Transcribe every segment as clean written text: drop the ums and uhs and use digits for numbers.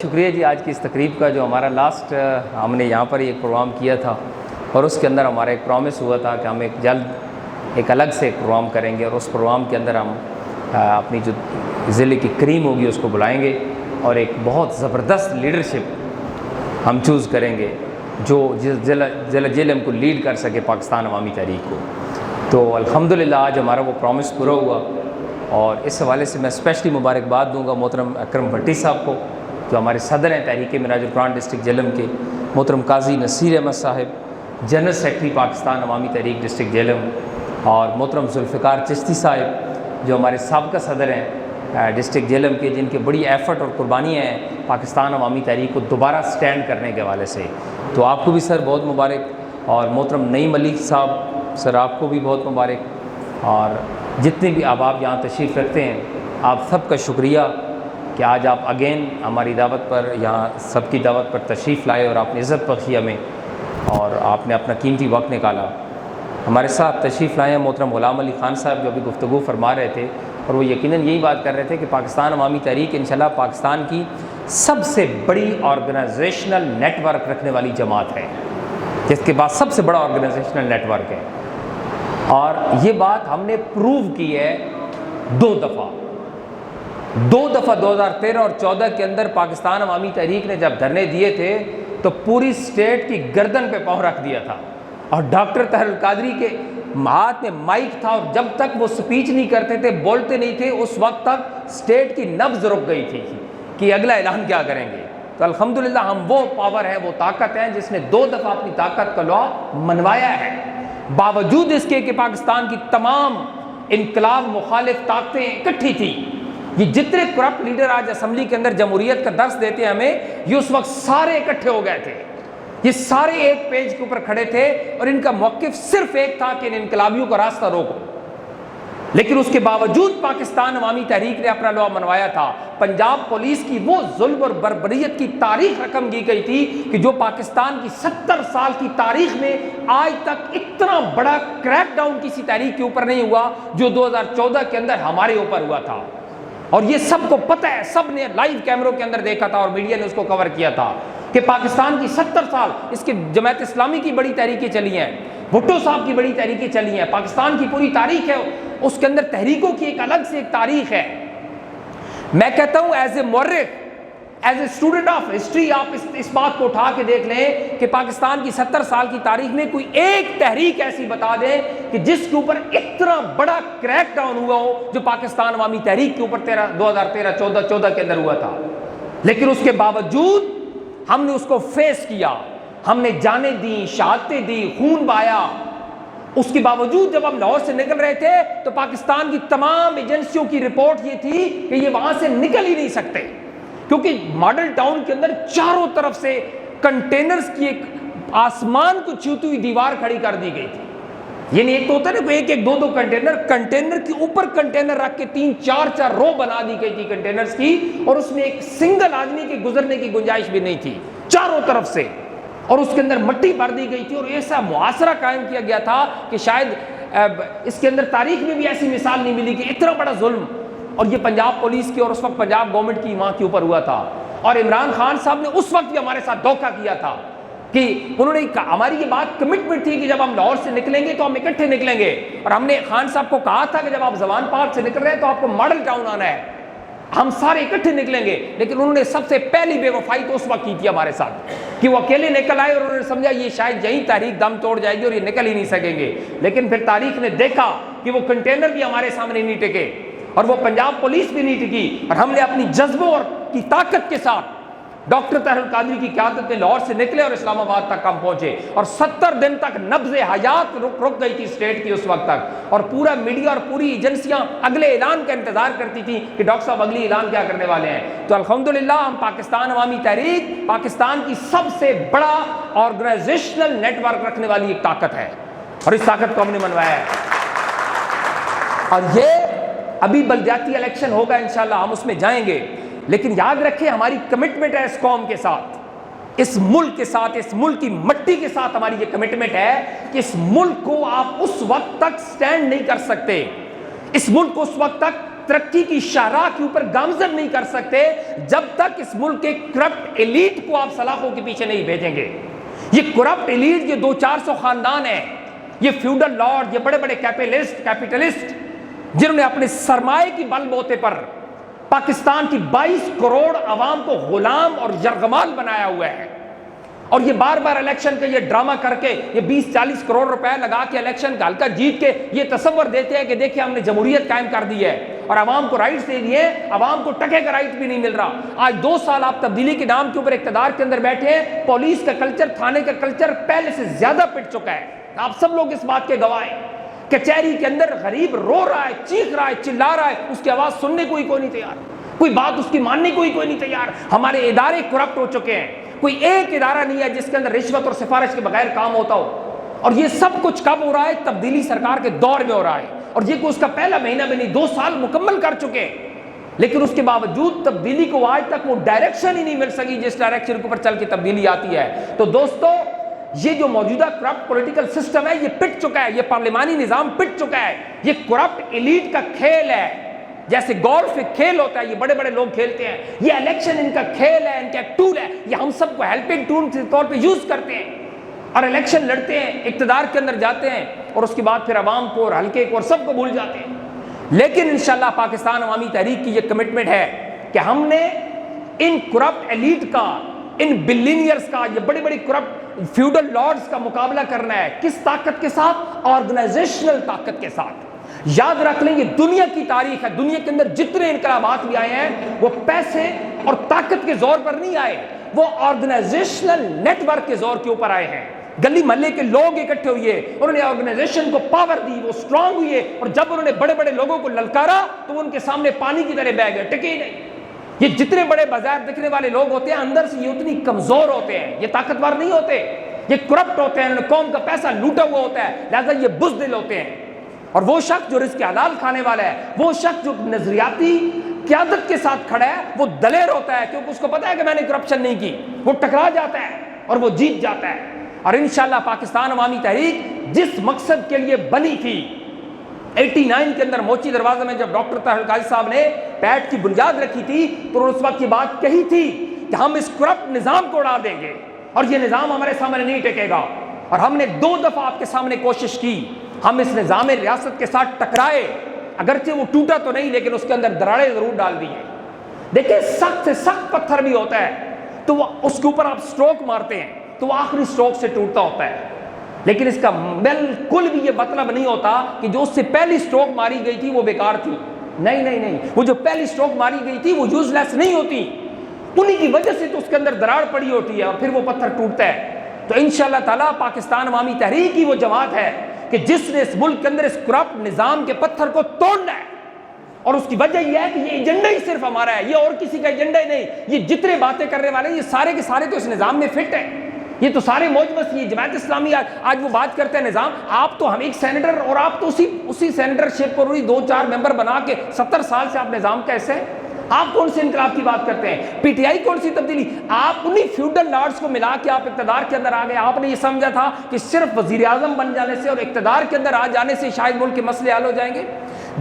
شکریہ جی، آج کی اس تقریب کا جو ہمارا لاسٹ ہم نے یہاں پر ایک پروگرام کیا تھا اور اس کے اندر ہمارا ایک پرومس ہوا تھا کہ ہم ایک جلد ایک الگ سے ایک پروگرام کریں گے اور اس پروگرام کے اندر ہم اپنی جو ضلع کی کریم ہوگی اس کو بلائیں گے اور ایک بہت زبردست لیڈرشپ ہم چوز کریں گے جو ضلع جیلم کو لیڈ کر سکے پاکستان عوامی تحریک کو۔ تو الحمدللہ آج ہمارا وہ پرومس پورا ہوا اور اس حوالے سے میں اسپیشلی مبارکباد دوں گا محترم اکرم بھٹی صاحب کو جو ہمارے صدر ہیں تحریک معراج القرآن ڈسٹرکٹ جہلم کے، محترم قاضی نصیر احمد صاحب جنرل سیکرٹری پاکستان عوامی تحریک ڈسٹرکٹ جہلم، اور محترم ذوالفقار چشتی صاحب جو ہمارے سابقہ صدر ہیں ڈسٹرکٹ جہلم کے، جن کے بڑی ایفرٹ اور قربانیاں ہیں پاکستان عوامی تحریک کو دوبارہ سٹینڈ کرنے کے حوالے سے۔ تو آپ کو بھی سر بہت مبارک، اور محترم نعیم علی صاحب سر آپ کو بھی بہت مبارک، اور جتنے بھی آپ یہاں تشریف رکھتے ہیں آپ سب کا شکریہ کہ آج آپ اگین ہماری دعوت پر، یہاں سب کی دعوت پر تشریف لائے اور آپ نے عزت بخشی ہمیں اور آپ نے اپنا قیمتی وقت نکالا۔ ہمارے ساتھ تشریف لائے ہیں محترم غلام علی خان صاحب جو ابھی گفتگو فرما رہے تھے، اور وہ یقیناً یہی بات کر رہے تھے کہ پاکستان عوامی تحریک انشاءاللہ پاکستان کی سب سے بڑی آرگنائزیشنل نیٹ ورک رکھنے والی جماعت ہے، جس کے بعد سب سے بڑا آرگنائزیشنل نیٹ ورک ہے، اور یہ بات ہم نے پروو کی ہے دو دفعہ 2013 اور 2014 کے اندر پاکستان عوامی تحریک نے جب دھرنے دیے تھے تو پوری سٹیٹ کی گردن پہ پاؤں رکھ دیا تھا، اور ڈاکٹر طاہر القادری کے ہاتھ میں مائک تھا، اور جب تک وہ سپیچ نہیں کرتے تھے، بولتے نہیں تھے، اس وقت تک سٹیٹ کی نبض رک گئی تھی کہ اگلا اعلان کیا کریں گے۔ تو الحمدللہ ہم وہ پاور ہیں، وہ طاقت ہیں جس نے 2 دفعہ اپنی طاقت کا لوا منوایا ہے، باوجود اس کے کہ پاکستان کی تمام انقلاب مخالف طاقتیں اکٹھی تھیں۔ یہ جتنے کرپٹ لیڈر آج اسمبلی کے اندر جمہوریت کا درس دیتے ہیں ہمیں، یہ اس وقت سارے اکٹھے ہو گئے تھے، یہ سارے ایک پیج کے اوپر کھڑے تھے، اور ان کا موقف صرف ایک تھا کہ ان انقلابیوں کا راستہ روکو۔ لیکن اس کے باوجود پاکستان عوامی تحریک نے اپنا لوا منوایا تھا۔ پنجاب پولیس کی وہ ظلم اور بربریت کی تاریخ رقم کی گئی تھی کہ جو پاکستان کی 70 سال کی تاریخ میں آج تک اتنا بڑا کریک ڈاؤن کسی تحریک کے اوپر نہیں ہوا جو 2014 کے اندر ہمارے اوپر ہوا تھا، اور یہ سب کو پتہ ہے، سب نے لائیو کیمروں کے اندر دیکھا تھا اور میڈیا نے اس کو کور کیا تھا کہ پاکستان کی 70 سال اس کے جماعت اسلامی کی بڑی تحریکیں چلی ہیں، بھٹو صاحب کی بڑی تحریکیں چلی ہیں، پاکستان کی پوری تاریخ ہے، اس کے اندر تحریکوں کی ایک الگ سے ایک تاریخ ہے۔ میں کہتا ہوں ایز اے مورخ، as a student of history, آپ اس بات کو اٹھا کے دیکھ لیں کہ پاکستان کی 70 سال کی تاریخ میں کوئی ایک تحریک ایسی بتا دیں کہ جس کے اوپر اتنا بڑا کریک ڈاؤن ہوا ہو جو پاکستان عوامی تحریک کے اوپر 2013-14 کے اندر ہوا تھا۔ لیکن اس کے باوجود ہم نے اس کو فیس کیا، ہم نے جانیں دیں، شہادتیں دی، خون بہایا۔ اس کے باوجود جب ہم لاہور سے نکل رہے تھے تو پاکستان کی تمام ایجنسیوں کی رپورٹ یہ تھی کہ یہ وہاں سے نکل ہی نہیں سکتے، کیونکہ ماڈل ٹاؤن کے اندر چاروں طرف سے کنٹینرز کی ایک آسمان کو چھوتی ہوئی دیوار کھڑی کر دی گئی تھی۔ یعنی ایک تو ہوتا ہے نا، ایک 2 کنٹینر کے اوپر کنٹینر رکھ کے 3-4 رو بنا دی گئی تھی کنٹینرز کی، اور اس میں ایک سنگل آدمی کے گزرنے کی گنجائش بھی نہیں تھی چاروں طرف سے، اور اس کے اندر مٹی بھر دی گئی تھی، اور ایسا محاصرہ قائم کیا گیا تھا کہ شاید اس کے اندر تاریخ میں بھی ایسی مثال نہیں ملی کہ اتنا بڑا ظلم، اور یہ پنجاب پولیس کی اور اس وقت پنجاب گورنمنٹ کی وہاں کے اوپر ہوا تھا۔ اور عمران خان صاحب نے اس وقت بھی ہمارے ساتھ دھوکہ کیا تھا کہ انہوں نے ہماری یہ بات کمٹمنٹ تھی کہ جب ہم لاہور سے نکلیں گے تو ہم اکٹھے نکلیں گے، اور ہم نے خان صاحب کو کہا تھا کہ جب آپ زوان پارک سے نکل رہے ہیں تو آپ کو ماڈل ٹاؤن آنا ہے، ہم سارے اکٹھے نکلیں گے۔ لیکن انہوں نے سب سے پہلی بے وفائی تو اس وقت کی تھی ہمارے ساتھ کہ وہ اکیلے نکل آئے، اور انہوں نے سمجھا یہ شاید یہیں تاریخ دم توڑ جائے گی اور یہ نکل ہی نہیں سکیں گے۔ لیکن پھر تاریخ نے دیکھا کہ وہ کنٹینر بھی ہمارے سامنے نہیں ٹکے، اور وہ پنجاب پولیس بھی نہیں ٹکی، اور ہم نے اپنی جذبوں اور کی طاقت کے ساتھ ڈاکٹر طاہر القادری کی قیادت میں لاہور سے نکلے اور اسلام آباد تک ہم پہنچے، اور 70 دن تک نبض حیات رک گئی تھی اسٹیٹ کی اس وقت تک، اور پورا میڈیا اور پوری ایجنسیاں اگلے اعلان کا انتظار کرتی تھیں کہ ڈاکٹر صاحب اگلی اعلان کیا کرنے والے ہیں۔ تو الحمدللہ ہم پاکستان عوامی تحریک پاکستان کی سب سے بڑا آرگنائزیشنل نیٹ ورک رکھنے والی ایک طاقت ہے، اور اس طاقت کو ہم نے منوایا ہے، اور یہ ابھی بلدیاتی الیکشن ہوگا انشاءاللہ، ہم اس میں جائیں گے، لیکن یاد رکھیں ہماری کمٹمنٹ ہے اس قوم کے ساتھ، اس ملک کے ساتھ، اس ملک کی مٹی کے ساتھ ہماری یہ کمٹمنٹ ہے کہ اس ملک کو آپ اس وقت تک سٹینڈ نہیں کر سکتے، اس ملک کو اس وقت تک ترقی کی شاہراہ کے اوپر گامزن نہیں کر سکتے جب تک اس ملک کے کرپٹ ایلیٹ کو آپ سلاخوں کے پیچھے نہیں بھیجیں گے۔ یہ کرپٹ ایلیٹ، یہ 200-400 خاندان ہیں، یہ فیوڈل لارڈ، یہ بڑے بڑے کیپٹلسٹ جنہوں نے اپنے سرمایہ کی بل بوتے پر پاکستان کی 22 کروڑ عوام کو غلام اور یرغمال بنایا ہوا ہے، اور یہ بار بار الیکشن کا یہ ڈرامہ کر کے یہ 20-40 کروڑ روپے لگا کے الیکشن کا ہلکا جیت کے یہ تصور دیتے ہیں کہ دیکھیں ہم نے جمہوریت قائم کر دی ہے اور عوام کو رائٹس دے دیے، عوام کو ٹکے کا رائٹ بھی نہیں مل رہا۔ آج 2 سال آپ تبدیلی کے نام کے اوپر اقتدار کے اندر بیٹھے ہیں، پولیس کا کلچر، تھانے کا کلچر پہلے سے زیادہ پٹ چکا ہے، آپ سب لوگ اس بات کے گواہ ہیں۔ کچہری کے اندر غریب رو رہا ہے، چیخ رہا ہے، چلا رہا ہے، اس کی آواز سننے کوئی نہیں تیار، کوئی بات اس کی ماننے کوئی نہیں تیار۔ ہمارے ادارے کرپٹ ہو چکے ہیں، کوئی ایک ادارہ نہیں ہے جس کے اندر رشوت اور سفارش کے بغیر کام ہوتا ہو، اور یہ سب کچھ کب ہو رہا ہے؟ تبدیلی سرکار کے دور میں ہو رہا ہے، اور یہ کوئی اس کا پہلا مہینہ بھی نہیں، 2 سال مکمل کر چکے ہیں، لیکن اس کے باوجود تبدیلی کو آج تک وہ ڈائریکشن ہی نہیں مل سکی جس ڈائریکشن کے اوپر چل کے تبدیلی آتی ہے۔ تو دوستو، یہ جو موجودہ کرپٹ پولیٹیکل سسٹم ہے یہ پٹ چکا ہے، یہ پارلیمانی نظام پٹ چکا ہے، یہ کرپٹ ایلیٹ کا کھیل ہے، جیسے گولف ایک کھیل ہوتا ہے، یہ بڑے بڑے لوگ کھیلتے ہیں، یہ الیکشن ان کا کھیل ہے، ان کا ایک ٹول ہے، یہ ہم سب کو ہیلپنگ ٹول کے طور پہ یوز کرتے ہیں اور الیکشن لڑتے ہیں، اقتدار کے اندر جاتے ہیں، اور اس کے بعد پھر عوام کو اور حلقے کو اور سب کو بھول جاتے ہیں۔ لیکن انشاءاللہ پاکستان عوامی تحریک کی یہ کمٹمنٹ ہے کہ ہم نے ان کرپٹ ایلیٹ کا، ان بلینئرز کا، یہ بڑی بڑی کرپٹ فیوڈل لارڈز کا مقابلہ کرنا ہے۔ کس طاقت کے ساتھ؟ آرگنائزیشنل طاقت کے ساتھ۔ یاد رکھ لیں، یہ دنیا کی تاریخ ہے، دنیا کے اندر جتنے انقلابات بھی آئے ہیں وہ پیسے اور طاقت کے زور پر نہیں آئے، وہ آرگنائزیشنل نیٹ ورک کے زور کے اوپر آئے ہیں۔ گلی محلے کے لوگ اکٹھے ہوئے، انہوں نے آرگنائزیشن کو پاور دی، وہ سٹرونگ ہوئے، اور جب انہوں نے بڑے بڑے لوگوں کو للکارا تو وہ ان کے سامنے پانی کی طرح بہہ گئے، ٹکے ہی نہیں۔ یہ جتنے بڑے بظاہر دکھنے والے لوگ ہوتے ہیں، اندر سے یہ اتنی کمزور ہوتے ہیں، یہ طاقتور نہیں ہوتے، یہ کرپٹ ہوتے ہیں، انہوں نے قوم کا پیسہ لوٹا ہوا ہوتا ہے، لہذا یہ بزدل ہوتے ہیں۔ اور وہ شخص جو رزق حلال کھانے والا ہے، وہ شخص جو نظریاتی قیادت کے ساتھ کھڑا ہے، وہ دلیر ہوتا ہے، کیونکہ اس کو پتا ہے کہ میں نے کرپشن نہیں کی، وہ ٹکرا جاتا ہے اور وہ جیت جاتا ہے۔ اور انشاءاللہ پاکستان عوامی تحریک جس مقصد کے لیے بنی تھی، 89 کے اندر موچی دروازے میں جب ڈاکٹر طاہر القادری صاحب نے پیٹ کی بنیاد رکھی تھی تو اس وقت یہ بات کہی تھی کہ ہم اس کرپٹ نظام کو اڑا دیں گے اور یہ نظام ہمارے سامنے نہیں ٹکے گا، اور ہم نے 2 دفعہ آپ کے سامنے کوشش کی، ہم اس نظام ریاست کے ساتھ ٹکرائے، اگرچہ وہ ٹوٹا تو نہیں لیکن اس کے اندر دراڑیں ضرور ڈال دی ہیں۔ دیکھیں، سخت سے سخت پتھر بھی ہوتا ہے تو وہ اس کے اوپر آپ سٹروک مارتے ہیں تو وہ آخری سٹروک سے ٹوٹتا ہوتا ہے، لیکن اس کا بالکل بھی یہ مطلب نہیں ہوتا کہ جو اس سے پہلی سٹروک ماری گئی تھی وہ بیکار تھی، نہیں، وہ جو پہلی سٹروک ماری گئی تھی وہ یوز لیس نہیں ہوتی، انہی کی وجہ سے تو اس کے اندر دراڑ پڑی ہوتی ہے اور پھر وہ پتھر ٹوٹتا ہے۔ تو انشاءاللہ تعالیٰ پاکستان عوامی تحریک کی وہ جماعت ہے کہ جس نے اس ملک کے اندر اس کرپٹ نظام کے پتھر کو توڑنا ہے، اور اس کی وجہ یہ ہے کہ یہ ایجنڈا ہی صرف ہمارا ہے، یہ اور کسی کا ایجنڈا ہی نہیں، یہ جتنے باتیں کرنے والے ہیں یہ سارے کے سارے تو اس نظام میں فٹ ہیں، یہ تو سارے موج مستی، جماعت اسلامی آج وہ بات کرتے ہیں نظام، آپ تو ہم ایک سینیٹر اور آپ تو اسی سینیٹر شپ پر 2-4 ممبر بنا کے 70 سال سے آپ نظام کا ایسے، آپ کون سے انقلاب کی بات کرتے ہیں؟ پی ٹی آئی کون سی تبدیلی؟ آپ انہی فیوڈل لارڈز کو ملا کے آپ اقتدار کے اندر آ گئے، آپ نے یہ سمجھا تھا کہ صرف وزیر اعظم بن جانے سے اور اقتدار کے اندر آ جانے سے شاید ملک کے مسئلے حل ہو جائیں گے؟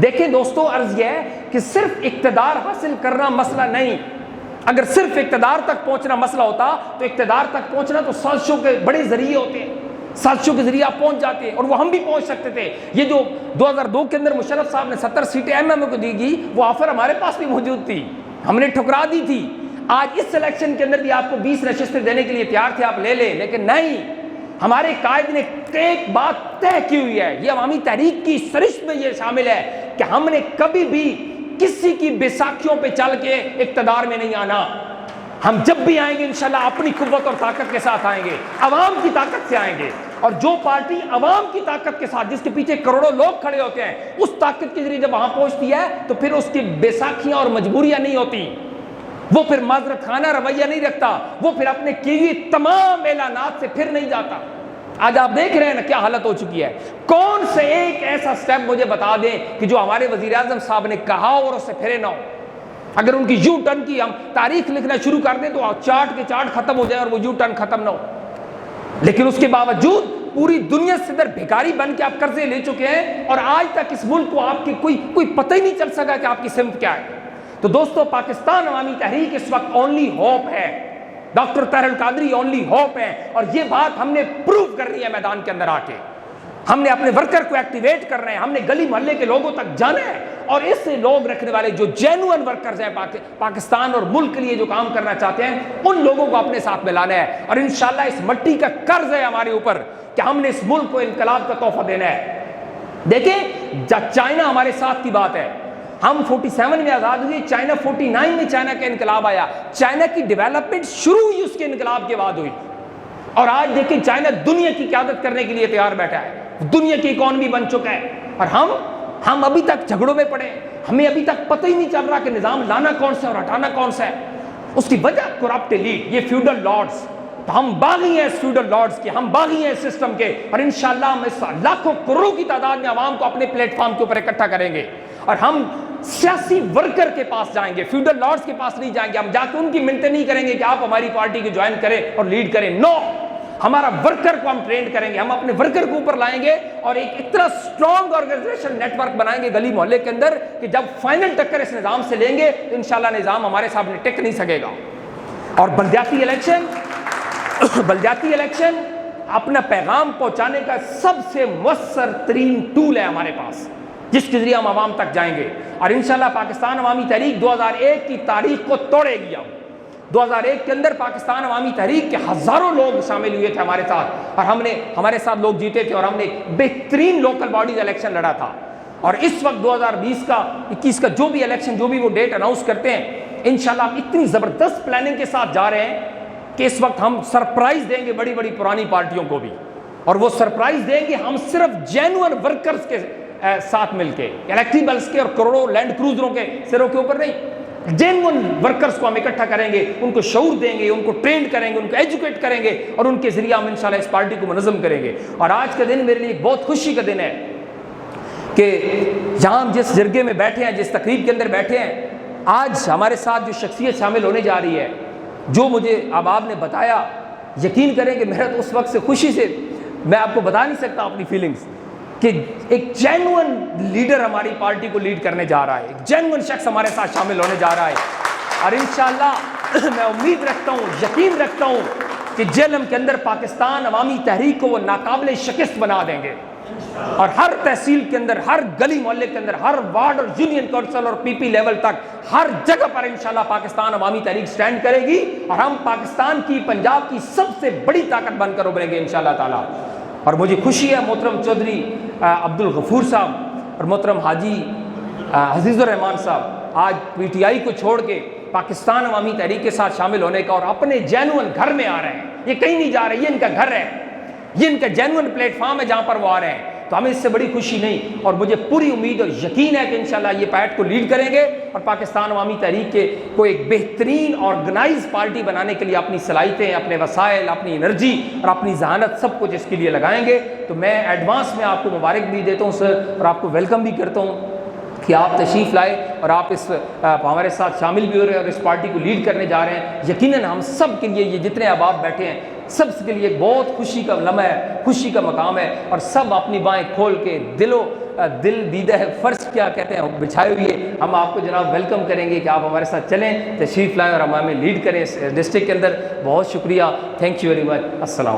دیکھیں دوستو، عرض یہ ہے کہ صرف اقتدار حاصل کرنا مسئلہ نہیں، اگر صرف اقتدار تک پہنچنا مسئلہ ہوتا تو اقتدار تک پہنچنا تو سازشوں کے بڑے ذریعے ہوتے ہیں، سازشوں کے ذریعے آپ پہنچ جاتے ہیں، اور وہ ہم بھی پہنچ سکتے تھے۔ یہ جو 2002 کے اندر مشرف صاحب نے 70 سیٹیں ایم ایم کو دی گئی، وہ آفر ہمارے پاس بھی موجود تھی، ہم نے ٹھکرا دی تھی۔ آج اس الیکشن کے اندر بھی آپ کو 20 نشستیں دینے کے لیے تیار تھے، آپ لے لیں، لیکن نہیں، ہمارے قائد نے ایک بات طے کی ہوئی ہے، یہ عوامی تحریک کی سرشت میں یہ شامل ہے کہ ہم نے کبھی بھی کسی کی بیساکھیوں پہ چل کے اقتدار میں نہیں آنا، ہم جب بھی آئیں گے انشاءاللہ اپنی قوت اور طاقت کے ساتھ آئیں گے، عوام کی طاقت سے آئیں گے، اور جو پارٹی عوام کی طاقت کے ساتھ، جس کے پیچھے کروڑوں لوگ کھڑے ہوتے ہیں، اس طاقت کے ذریعے جب وہاں پہنچتی ہے تو پھر اس کی بیساکھیاں اور مجبوریاں نہیں ہوتی، وہ پھر معذرت خانہ رویہ نہیں رکھتا، وہ پھر اپنے کیے ہوئے تمام اعلانات سے پھر نہیں جاتا۔ آج آپ دیکھ رہے ہیں نا کیا حالت ہو چکی ہے، کون سے ایک ایسا سٹیپ مجھے بتا دیں کہ جو ہمارے وزیر اعظم صاحب نے کہا اور اس سے پھرے نہ ہو، اگر ان کی یو ٹرن کی ہم تاریخ لکھنا شروع کر دیں تو چارٹ کے چارٹ ختم ہو جائے اور وہ یو ٹرن ختم نہ ہو، لیکن اس کے باوجود پوری دنیا سے ادھر بھکاری بن کے آپ قرضے لے چکے ہیں اور آج تک اس ملک کو آپ کی کوئی پتہ ہی نہیں چل سکا کہ آپ کی سمت کیا ہے. تو دوستو پاکستان عوامی تحریک اس وقت اونلی ہوپ ہے, doctor Tahir ul-Qadri only hope ہے, اور یہ بات ہم نے پروف کرنی ہے میدان کے اندر آ کے. ہم نے اپنے ورکر کو ایکٹیویٹ کرنا ہے, ہم نے گلی محلے کے لوگوں تک جانا ہے, اور اس سے لوگ رکھنے والے جو جینوئن ورکرز ہیں پاکستان اور ملک کے لیے جو کام کرنا چاہتے ہیں ان لوگوں کو اپنے ساتھ ملانا ہے. اور انشاءاللہ اس مٹی کا قرض ہے ہمارے اوپر کہ ہم نے اس ملک کو انقلاب کا تحفہ دینا ہے. دیکھیں چائنا ہمارے ساتھ کی بات ہے, ہم 47 میں آزاد ہوئے, چائنا 49 میں چائنا کا انقلاب آیا, چائنا کی ڈیولپمنٹ شروع ہوئی اس کے انقلاب کے بعد ہوئی, اور آج دیکھیں چائنا دنیا کی قیادت کرنے کے لیے تیار بیٹھا ہے, دنیا کی اکانومی بن چکا ہے, اور ہم ابھی تک جھگڑوں میں پڑے, ہمیں ابھی تک پتہ ہی نہیں چل رہا کہ نظام لانا کون سا ہے اور ہٹانا کون سا ہے. اس کی وجہ کرپٹ ایلیٹ, یہ فیوڈل لارڈز. تو ہم باغی ہیں اس فیوڈل لارڈز کے, ہم باغی ہیں اس سسٹم کے, اور انشاءاللہ ہم اس لاکھوں کروڑوں کی تعداد میں عوام کو اپنے پلیٹ فارم کے اوپر اکٹھا کریں گے, اور ہم سیاسی ورکر کے پاس جائیں گے, فیوڈل لارڈز کے پاس نہیں جائیں گے. ہم جا کے ان کی منتیں نہیں کریں گے کہ آپ ہماری پارٹی کو جوائن کریں اور لیڈ کریں. نو, ہمارا ورکر کو ہم ٹرینڈ کریں گے, ہم اپنے ورکر کو اوپر لائیں گے اور ایک اتنا سٹرونگ آرگنائزیشن نیٹ ورک بنائیں گے گلی محلے کے اندر کہ جب فائنل ٹکر اس نظام سے لیں گے تو انشاءاللہ نظام ہمارے سامنے ٹک نہیں سکے گا. اور بلدیاتی الیکشن اپنا پیغام پہنچانے کا سب سے مؤثر ترین ٹول ہے ہمارے پاس, جس کے ذریعے ہم عوام تک جائیں گے. اور انشاءاللہ پاکستان عوامی تحریک 2001 کی تاریخ کو توڑے گی. 2001 کے اندر پاکستان عوامی تحریک کے ہزاروں لوگ شامل ہوئے تھے ہمارے ساتھ, اور ہمارے ساتھ لوگ جیتے تھے, اور ہم نے بہترین لوکل باڈیز الیکشن لڑا تھا. اور اس وقت 2020 کا 21 کا جو بھی الیکشن, جو بھی وہ ڈیٹ اناؤنس کرتے ہیں, انشاءاللہ ہم اتنی زبردست پلاننگ کے ساتھ جا رہے ہیں کہ اس وقت ہم سرپرائز دیں گے بڑی بڑی پرانی پارٹیوں کو بھی, اور وہ سرپرائز دیں گے ہم صرف جینوئن ورکرز کے ساتھ مل کے, الیکٹریبلز کے اور کروڑوں لینڈ کروزروں کے سروں کے اوپر نہیں. جینوئن ورکرز کو ہم اکٹھا کریں گے, ان کو شعور دیں گے, ان کو ٹرینڈ کریں گے, ان کو ایجوکیٹ کریں گے, اور ان کے ذریعے ہم انشاءاللہ اس پارٹی کو منظم کریں گے. اور آج کا دن میرے لیے ایک بہت خوشی کا دن ہے کہ جہاں ہم جس جرگے میں بیٹھے ہیں, جس تقریب کے اندر بیٹھے ہیں, آج ہمارے ساتھ جو شخصیت شامل ہونے جا رہی ہے, جو مجھے اب آپ نے بتایا, یقین کریں کہ میرا تو اس وقت سے خوشی سے میں آپ کو بتا نہیں سکتا اپنی فیلنگز, کہ ایک جینوئن لیڈر ہماری پارٹی کو لیڈ کرنے جا رہا ہے, ایک جینوئن شخص ہمارے ساتھ شامل ہونے جا رہا ہے. اور انشاءاللہ میں امید رکھتا ہوں, یقین رکھتا ہوں کہ جیلم کے اندر پاکستان عوامی تحریک کو وہ ناقابل شکست بنا دیں گے, اور ہر تحصیل کے اندر, ہر گلی محلے کے اندر, ہر وارڈ اور یونین کونسل اور پی پی لیول تک ہر جگہ پر انشاءاللہ پاکستان عوامی تحریک سٹینڈ کرے گی, اور ہم پاکستان کی, پنجاب کی سب سے بڑی طاقت بن کر ابھریں گے انشاءاللہ تعالی. اور مجھے خوشی ہے محترم چودھری عبد الغفور صاحب اور محترم حاجی عزیز الرحمان صاحب آج پی ٹی آئی کو چھوڑ کے پاکستان عوامی تحریک کے ساتھ شامل ہونے کا, اور اپنے جینوئن گھر میں آ رہے ہیں. یہ کہیں نہیں جا رہے, یہ ان کا گھر ہے, یہ ان کا جینوئن پلیٹ فارم ہے جہاں پر وہ آ رہے ہیں. تو ہمیں اس سے بڑی خوشی نہیں, اور مجھے پوری امید اور یقین ہے کہ انشاءاللہ یہ پیٹ کو لیڈ کریں گے, اور پاکستان عوامی تحریک کے کو ایک بہترین آرگنائز پارٹی بنانے کے لیے اپنی صلاحیتیں, اپنے وسائل, اپنی انرجی اور اپنی ذہانت سب کچھ اس کے لیے لگائیں گے. تو میں ایڈوانس میں آپ کو مبارک بھی دیتا ہوں سر, اور آپ کو ویلکم بھی کرتا ہوں کہ آپ تشریف لائے اور آپ اس ہمارے ساتھ شامل بھی ہو رہے ہیں اور اس پارٹی کو لیڈ کرنے جا رہے ہیں. یقیناً ہم سب کے لیے, یہ جتنے احباب بیٹھے ہیں, سب کے لیے ایک بہت خوشی کا لمحہ ہے, خوشی کا مقام ہے, اور سب اپنی بائیں کھول کے دل دیدہ فرش کیا کہتے ہیں بچھائے ہوئے ہم آپ کو جناب ویلکم کریں گے کہ آپ ہمارے ساتھ چلیں, تشریف لائیں اور ہمیں لیڈ کریں اس ڈسٹرکٹ کے اندر. بہت شکریہ, تھینک یو ویری مچ, السلام.